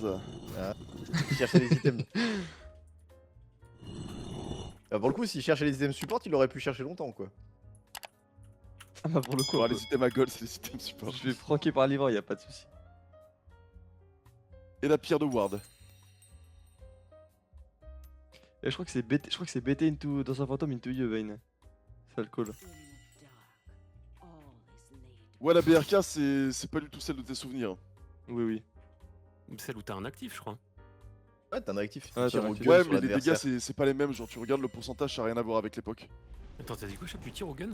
base. Ah. Il cherchait les items. Ah, pour le coup, s'il cherchait les items support, il aurait pu chercher longtemps quoi. Ah bah pour le coup, Bon, les items à gold, c'est les items support. je vais franquer par livreur, y a pas de souci. Et la pierre de Ward. Et je crois que c'est BT into dans un fantôme into you, Vayne. Ça le call. Ouais, la BRK, c'est pas du tout celle de tes souvenirs. Oui, oui. Celle où t'as un actif, je crois. Ouais, t'as un actif. Ouais, Tire t'as un au actif. gun Ouais, sur mais les l'adversaire. dégâts, c'est pas les mêmes. Genre, tu regardes le pourcentage, ça a rien à voir avec l'époque. Attends, t'as dit quoi, Chap? Tu tires au gun?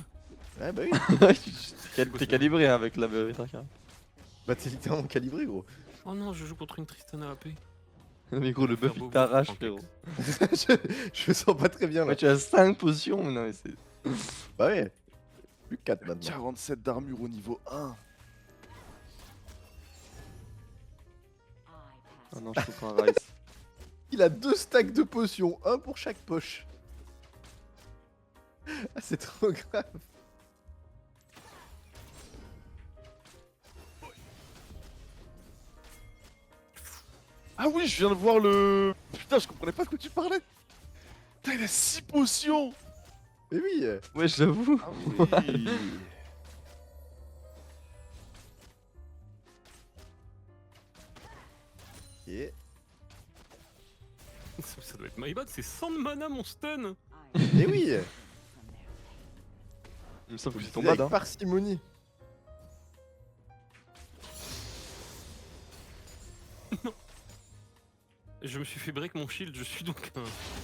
Ouais, bah oui. T'es calibré hein, avec la vérité. Bah, t'es littéralement calibré, gros. Oh non, je joue contre une Tristana AP. Mais gros, le buff il t'arrache, frérot. je me sens pas très bien là. Ouais, tu as 5 potions, mais non, mais c'est. Bah ouais. Plus que 4 maintenant. 47 d'armure au niveau 1. Ah non, je trouve un Rice. Il a 2 stacks de potions, un pour chaque poche. Ah, c'est trop grave. Ah oui, je viens de voir le... Putain, je comprenais pas de quoi tu parlais. Putain, il a 6 potions. Mais oui. Ouais, j'avoue. Ah oui. Et... Ça doit être my bad, c'est 100 de mana mon stun. Et oui. Il me semble que c'est ton Avec bad, hein. parcimonie. Je me suis fait break mon shield, je suis donc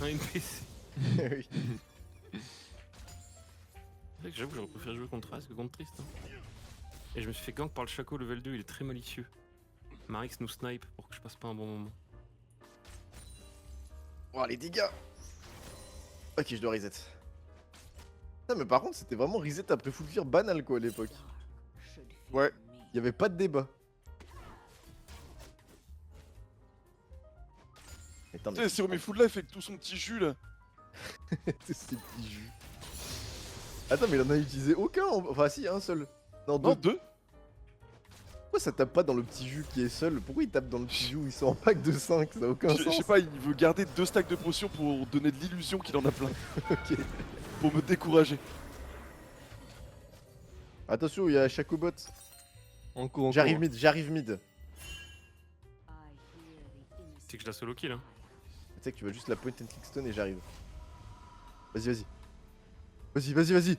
un NPC. Oui. C'est vrai que j'avoue, j'aurais préféré jouer contre As que contre Trist. Hein. Et je me suis fait gank par le Chaco level 2, il est très malicieux. Marix nous snipe pour que je passe pas un bon moment. Oh, les dégâts. Ok, je dois reset. Non, mais par contre, c'était vraiment reset après full clear banal quoi à l'époque. Ouais. Il y avait pas de débat. Attends, Putain, c'est remis full life avec tout son petit jus là. tous ces petits jus. Attends, mais il en a utilisé aucun. Enfin, si, un seul. Non, Non, deux. 2. Pourquoi ça tape pas dans le petit jus qui est seul? Pourquoi il tape dans le petit jus où ils sont en pack de 5? Ça n'a aucun Je sens. sais pas, il veut garder 2 stacks de potions pour donner de l'illusion qu'il en a plein. Ok. Pour me décourager. Attention, il y a Chacobot. En cours, en J'arrive cours. mid, j'arrive mid. C'est que je la solo kill. Hein. Tu sais que tu vas juste la point and click stone et j'arrive. Vas-y, vas-y. Vas-y, vas-y, vas-y.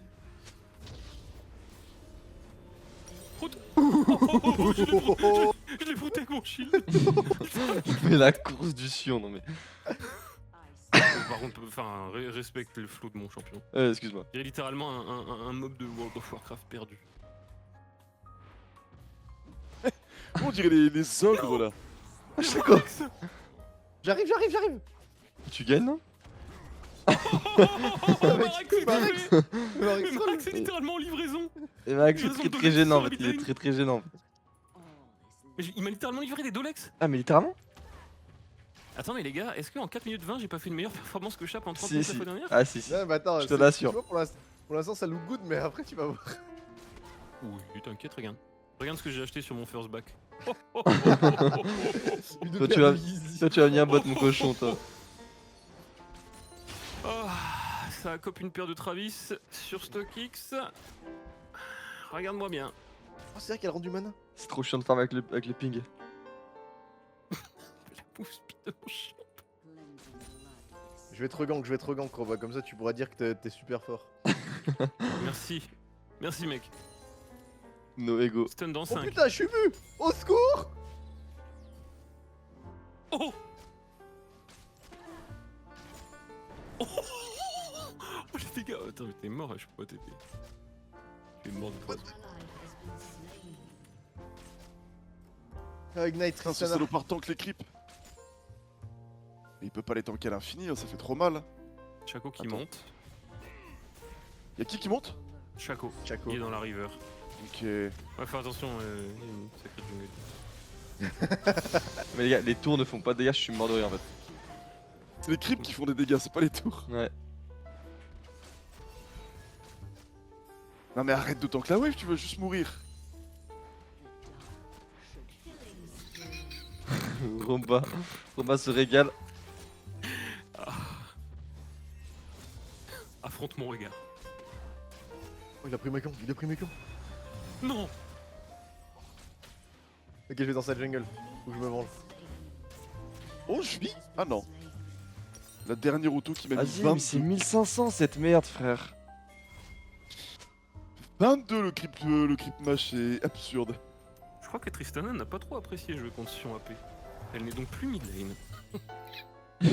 Je l'ai foutu avec mon shield. Mais la course du sion, non mais. Par contre, enfin, respecte le flow de mon champion. Excuse-moi. Il y a littéralement un mob de World of Warcraft perdu. On dirait les ogres là. C'est quoi? J'arrive, j'arrive, j'arrive. Tu gagnes, non? Marax, c'est Marax. tué. Mais Marax, c'est littéralement en livraison. Et Max, Ils c'est ont très donné très gênant en sur fait. la Il est midlane. très gênant. Mais il m'a littéralement livré des Dolex. Ah, mais littéralement? Attends, mais les gars, est-ce qu'en 4 minutes 20, j'ai pas fait une meilleure performance que Chap en 30 Si, minutes la si. fois dernière? Ah, si, si. Non, mais attends, Je te c'est- l'assure. tu vois, pour l'instant, ça look good, mais après, tu vas voir. Oui, t'inquiète, regarde. Regarde ce que j'ai acheté sur mon first back. Une Toi, tu paire vas- d'easy. Toi, tu vas venir bot mon cochon, toi. Oh, ça cope une paire de Travis sur StockX. Regarde-moi bien. Oh, c'est vrai qu'elle rend du mana. C'est trop chiant de farm avec le ping. La pousse speed de mon chien. Je vais te regank, Krova, comme ça tu pourras dire que t'es super fort. Merci. Merci, mec. No ego. Stun dans Oh 5. putain, je suis vu. Au secours. Oh Oh Oh les dégâts. Attends, mais t'es mort, je peux pas t'aider. Tu es mort de poison. Ah, Ignite, Putain, ce Tristana. salopard tank les creeps. Mais il peut pas les tanker à l'infini, hein, ça fait trop mal. Chaco qui Attends. monte. Y'a qui monte? Chaco. Chaco. Il est dans la river. Ok. Ouais, fais attention, il y a une sacrée jungle. Mais les gars, les tours ne font pas de dégâts, je suis mort de rire en fait. C'est les creeps qui font des dégâts, c'est pas les tours. Ouais. Non mais arrête de tank la wave, tu veux juste mourir. Romba se régale. Affronte mon regard. Oh, il a pris mes camps, il a pris mes camps. Non. Ok, je vais dans cette jungle. Faut que je me venge. Oh, je vis. Ah non. La dernière auto qui m'a mis Vas-y, mais c'est 22. 1500 cette merde, frère. 22 le creep match, c'est absurde. Je crois que Tristana n'a pas trop apprécié jouer contre Sion AP. Elle n'est donc plus mid lane.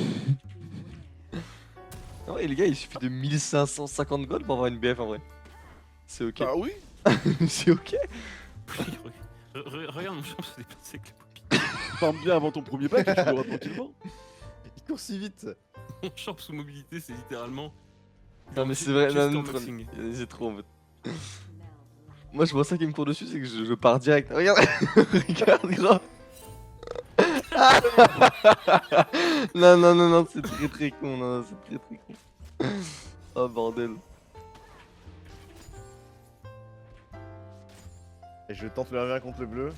Non, et les gars, il suffit de 1550 gold pour avoir une BF en vrai. C'est ok. Ah oui. C'est ok. Regarde mon champ se déplacer avec les popis. Farme bien avant ton premier pack et tu l'auras tranquillement. Il court si vite. Mon champ sous mobilité, c'est littéralement. Non, mais c'est vrai, Chester non, maxing. c'est trop en fait. Moi, je vois ça qui me court dessus, c'est que je pars direct. Regarde, regarde, gros. Non, c'est très con, non, c'est très con. Oh bordel. Et je tente le 1v1 contre le bleu.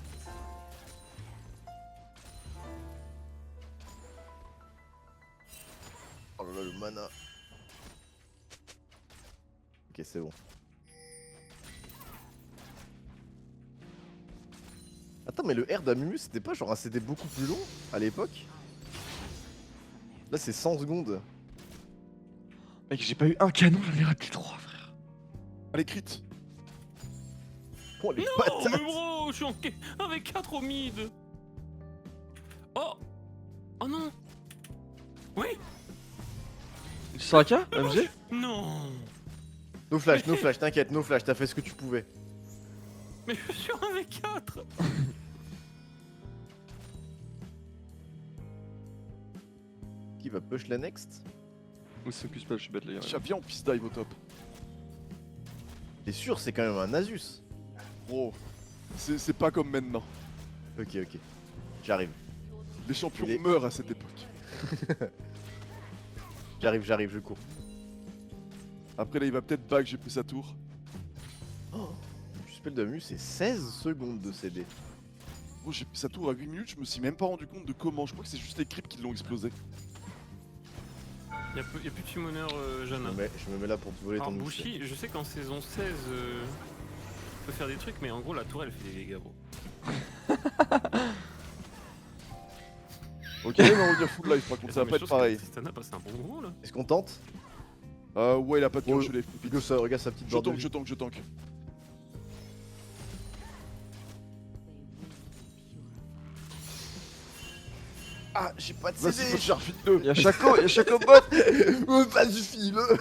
Oh là là, le mana. Ok, c'est bon. Attends, mais le R d'Amumu, c'était pas genre un CD beaucoup plus long à l'époque? Là, c'est 100 secondes. Mec, j'ai pas eu un canon, j'en ai raté 3, frère. Allez, crit. Oh, les Oh, mais patates! bro, je suis en avec 4 au mid. Oh. Oh non. Oui. Tu sors à K, MG? Non. No flash, t'inquiète, no flash, t'as fait ce que tu pouvais. Mais je suis en V4. Qui va push la next? Ou s'occupe pas, je suis bête les gars. Viens, on pisse dive au top. T'es sûr, c'est quand même un Asus. Bro, c'est pas comme maintenant. Ok, j'arrive. Les champions Il est- meurent à cette époque. J'arrive, je cours. Après là, il va peut-être back, j'ai pris sa tour. Le spell d'Amumu, c'est 16 secondes de CD. Bro, j'ai pris sa tour à 8 minutes, je me suis même pas rendu compte de comment. Je crois que c'est juste les creeps qui l'ont explosé. Y'a plus de summoner Jana. Je me mets là pour te voler Alors ton Bushi, je sais qu'en saison 16, peut faire des trucs, mais en gros la tour elle fait des dégâts, bro. Ok, mais on va dire full life par contre, ça va Mais pas je être pense que pareil. Tristana passe un bon moment là. Est-ce qu'on tente? Ouais, il a pas de cœur, Oh, je l'ai. Pigo, ça, regarde sa petite Je barre de tank, vie. je tank. Ah, j'ai pas de Vas-y, CD! faut charge vite le. Y'a Chaco bot. Oh, ça suffit, le!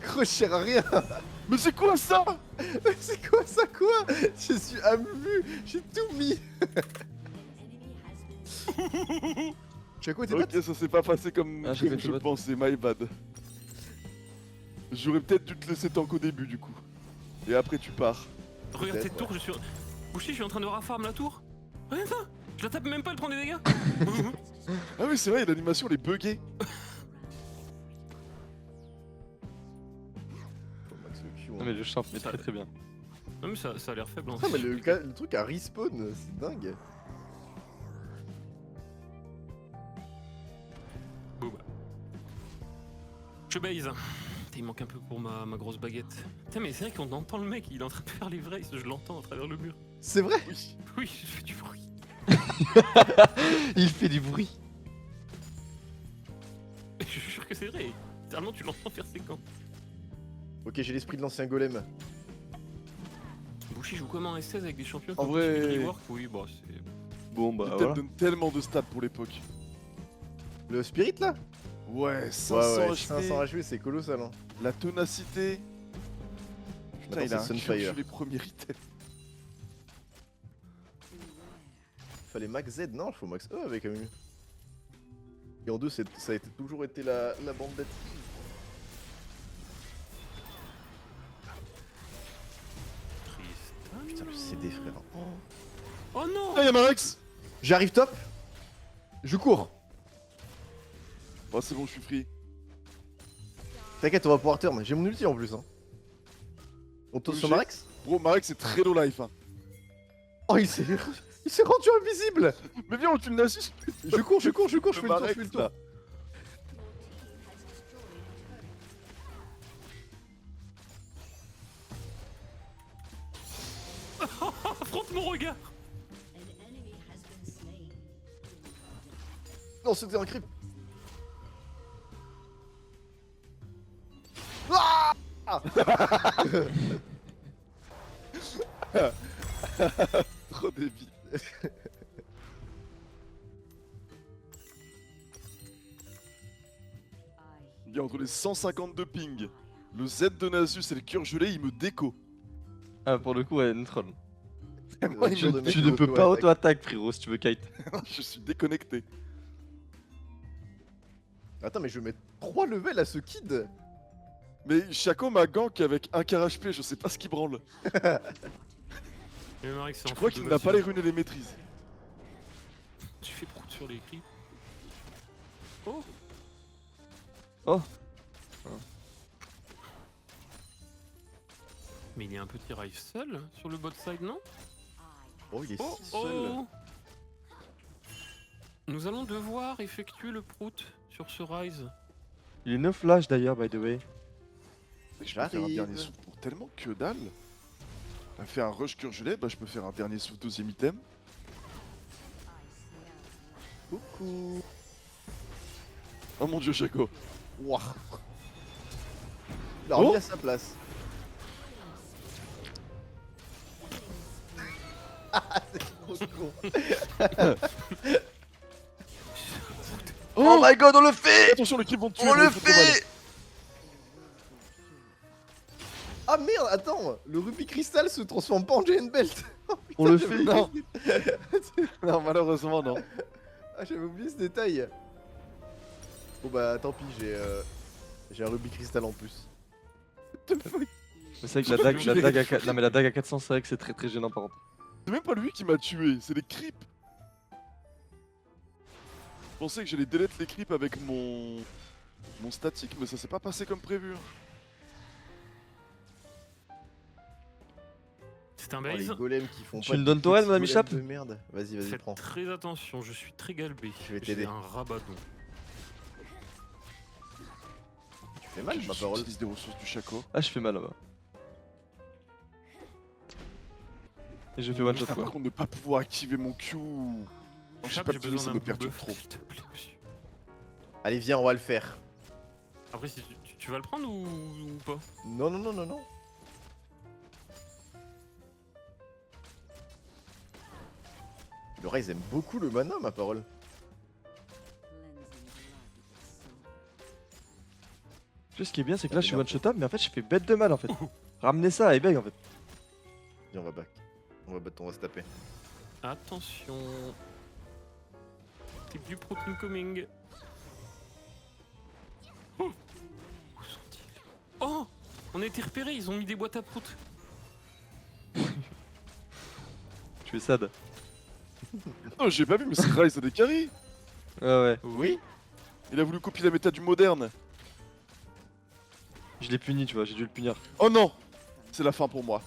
Gros, je sers à rien! Mais c'est quoi ça? C'est quoi ça, quoi? Je suis Amumu, j'ai tout mis! Chaco, t'es Ok, ça s'est pas passé comme, Ah, j'ai comme fait je le bot. pensais, my bad. J'aurais peut-être dû te laisser tank au début du coup. Et après tu pars. Regarde Peut-être, cette tour, je suis. Bushi, je suis en train de rafarm la tour. Regarde ça. Je la tape même pas, elle prend des dégâts. Ah oui, c'est vrai, l'animation elle est buggée. Oh, Max le Q, hein. Non, mais le champ met très très bien. Non mais ça a l'air faible hein. Ah, mais le truc a respawn, c'est dingue! Bon, bah. Je base. Putain, il manque un peu pour ma grosse baguette. Putain, mais c'est vrai qu'on entend le mec, il est en train de faire les vrais, je l'entends à travers le mur. C'est vrai? Oui. Oui, je fais du bruit. Il fait du bruit. Je suis sûr que c'est vrai. Littéralement, tu l'entends faire ses camps. Ok, j'ai l'esprit de l'ancien golem. Bushi joue comment en S16 avec des champions En comme vrai- Bushi Rework? Oui, bah c'est. Bon, bah Le voilà. donne tellement de stats pour l'époque. Le spirit là? Ouais, 500 Ouais, HP, 500 HP, c'est colossal, hein. la ténacité. Putain, Maintenant, il a c'est un Sunfire. cœur sur les premiers items. Fallait max Z, non, il faut max E avec Amumu. Et en 2, ça a toujours été la bandette. Triste. Putain, le CD, frère. Oh non. Ah, y'a Marex. J'arrive top. Je cours. Bon, c'est bon, je suis free. T'inquiète, on va pouvoir turn. J'ai mon ulti en plus, hein. On tourne sur J'ai- Marex? Bro, Marex c'est très low life. Hein. Oh, il s'est Il s'est rendu invisible. Mais viens, on tue le Nasus. Je cours, je fais le tour, je m'arrête, fais le tour. là. Affronte mon regard. Non, c'était un creep. Trop débile. Il y a entre les 152 ping, le Z de Nasus et le cœur gelé, il me déco. Ah, pour le coup, ouais, neutral. Moi, il Tu, me tu ne peux pas auto-attaque, frérot, si tu veux kite. Je suis déconnecté. Attends, mais je vais mettre 3 levels à ce kid. Mais Shaco m'a gank avec un quart HP, je sais pas ce qui branle. Mais Marek, c'est Je en crois foot qu'il de n'a pas les Vassil. runes et les maîtrises. Tu fais prout sur les cris. Oh. Oh. Mais il y a un petit Rive seul sur le bot side, non? Oh, il est Oh, si seul. oh. Nous allons devoir effectuer le prout sur ce Rise. Il est 9 flash d'ailleurs, by the way. Je peux faire un J'arrive. dernier souffle pour tellement que dalle. Elle fait un rush cœur gelé, bah je peux faire un dernier souffle deuxième item. Coucou. Oh mon dieu, Shaco. Wouah. Il a Oh. remis à sa place. Ah, c'est trop con. Oh my god, on le fait! Attention, le creep vont te tuer. On mais le il faut trop mal. fait! Ah merde, attends. Le rubis cristal se transforme pas en giant belt. On le fait! Non. Non, malheureusement, non. Ah, j'avais oublié ce détail. Bon bah tant pis, j'ai un rubis cristal en plus. Mais c'est vrai que la dague à 4... Non mais la dague à 400, c'est vrai que c'est très gênant par contre. C'est même pas lui qui m'a tué, c'est les creeps. Je pensais que j'allais delete les creeps avec mon statique, mais ça s'est pas passé comme prévu. C'est un Oh, les base. golems qui font Tu pas me de donnes ton petits aide, mon ami golems Chap de merde. Vas-y, Faites prends. très attention, je suis très galbé. Je vais t'aider. J'ai un rabadon. Tu fais mal, Je ma parole. utilise des ressources du Shaco. Ah, je fais mal là-bas. Et je fais one shot Par quoi. contre, ne pas pouvoir activer mon Q. Non, je sais Chap, pas j'ai le ça besoin me d'un perturbe buff, trop. s'il te plaît, monsieur. Allez, viens, on va le faire. Après, si tu vas le prendre ou pas? Non, non, non, non, non. Le Rise aime beaucoup le mana, ma parole. Tu sais, ce qui est bien, c'est que là je suis one shot up, mais en fait je fais bête de mal en fait. Ramenez ça à Ebeg en fait. Viens, on va back. On va se taper. Attention. Type du prout incoming. Oh, où sont-ils? Oh, on a été repérés, ils ont mis des boîtes à prout. Tu es sad. Non, j'ai pas vu, mais c'est Rise a des carries. Ouais, ouais. Oui. Il a voulu copier la méta du moderne. Je l'ai puni, tu vois, j'ai dû le punir. Oh non, c'est la fin pour moi.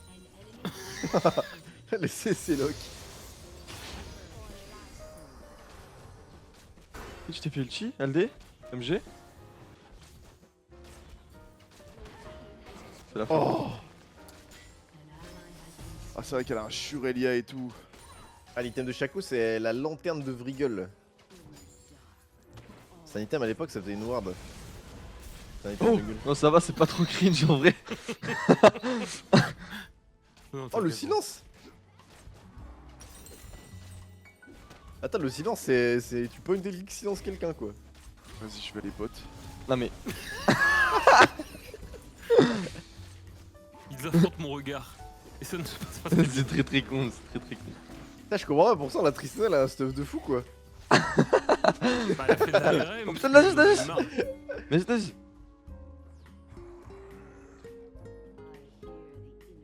Les CC lock. Tu t'es fait ulti, LD, MG. C'est la fin. Oh. Ah, c'est vrai qu'elle a un Shurelia et tout. Ah, l'item de Shaco, c'est la lanterne de Vriggle. C'est un item à l'époque, ça faisait une ward. C'est un item Oh. jungle. Non, ça va, c'est pas trop cringe en vrai. Non, Oh, le t'inquiète. silence. Attends, le silence, c'est. Tu peux une délique silence quelqu'un, quoi. Vas-y, je vais aller potes. Non mais, Ils affrontent mon regard. Et ça ne se passe pas très bien. c'est très con, c'est très con. Putain, je comprends pas, pour ça, la Tristana, elle a un stuff de fou, quoi. Bah, elle a fait de la RM, Oh, putain, la juste, la juste. marre. Mais vas-y,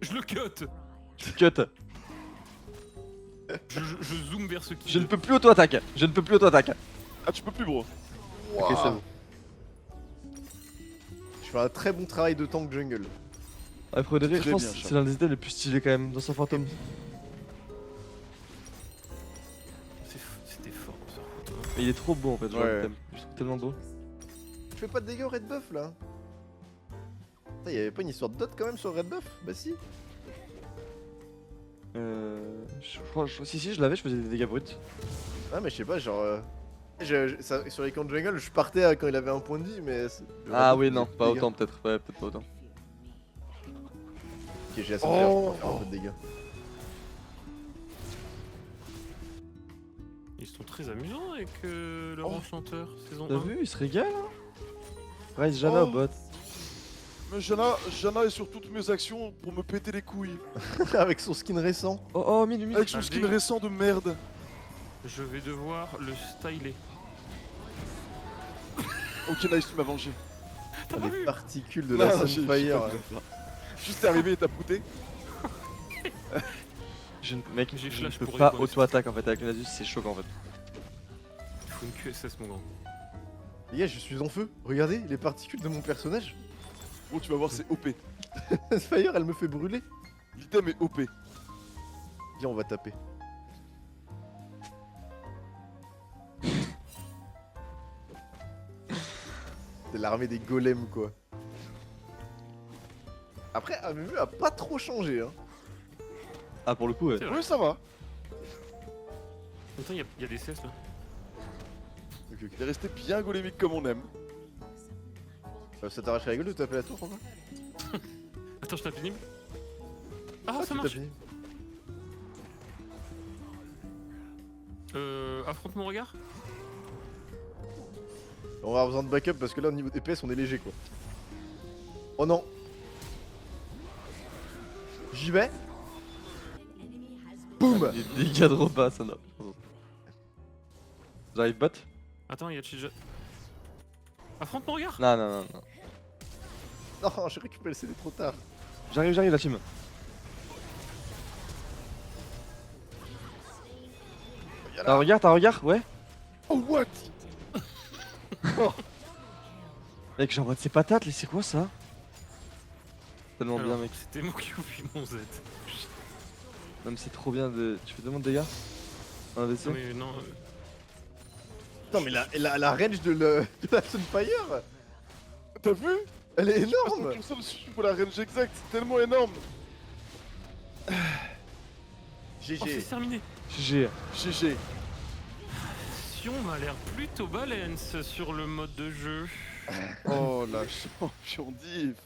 Je le cut. tu cut. Je zoome vers ce qui. Je ne peux plus auto-attaque. Je ne peux plus auto-attaque. Ah, tu peux plus, bro. Ok, c'est bon. Je fais un très bon travail de tank jungle. Ouais, Frédéric, je Très pense bien, que Charles. c'est l'un des idées les plus stylés quand même dans son fantôme. Mais il est trop beau en fait, genre Ouais. le thème. Je trouve tellement beau. Je fais pas de dégâts au red buff là. Putain, y'avait pas une histoire de dot quand même sur le red buff? Bah si. Je crois, si, je l'avais, je faisais des dégâts bruts. Ah mais je sais pas, genre... sur les camps de jungle, je partais quand il avait un point de vie, mais... le Ah red buff oui, faisait non, plus de pas dégâts. autant peut-être. Ouais, peut-être pas autant. Ok, j'ai assez de Oh. faire un peu de dégâts. Ils sont très amusants avec leur Oh. enchanteur saison T'as 1. vu, il se régale hein. Rise Janna Oh. au bot. Mais Janna est sur toutes mes actions pour me péter les couilles. Avec son skin récent. Oh, mid. Avec son Ah, skin dis- récent de merde. Je vais devoir le styler. Ok, nice, tu m'as vengé. T'as pas Les vu particules de Non, la j'ai Sunfire. pas vu ça. Juste t'es arrivé et t'as pouté. Mec, J'ai je flash peux pour pas rigoler. auto-attaque en fait avec Nasus, c'est choquant en fait. Il faut une QSS, mon grand. Les gars, je suis en feu. Regardez les particules de mon personnage. Bon, tu vas voir, c'est OP. Sunfire, elle me fait brûler. L'item est OP. Viens, on va taper. C'est l'armée des golems quoi. Après, AMMU a pas trop changé hein. Ah, pour le coup, ouais. C'est vrai. Ouais, ça va. Attends, il y a des CS là. Il est resté bien golémique comme on aime. Ça t'arrache la gueule de taper la tour quoi? Attends, je tape pénible. Ah, ça tu marche. tapes une- Affronte mon regard. On va avoir besoin de backup parce que là au niveau DPS on est léger quoi. Oh non. J'y vais. Boum. Les dégâts de repas, ça n'a. J'arrive bot? Attends, il y a Chija. Affronte mon regard. Non. Non, j'ai récupéré le CD trop tard. J'arrive la team. T'as un regard? Ouais. Oh, what? Mec, j'envoie de ses patates, là, c'est quoi ça? Tellement bien, Alors, mec. C'était mon Q puis mon Z. Non, mais c'est trop bien de. Tu fais tellement de dégâts? Un ADC? Non, mais non. Non mais la range de la Sunfire, T'as vu? elle est Parce énorme. que ça me suffit pour la range exacte, c'est tellement énorme. Oh, c'est GG. terminé. GG. GG. Sion m'a l'air plutôt balance sur le mode de jeu. Oh la champion diff.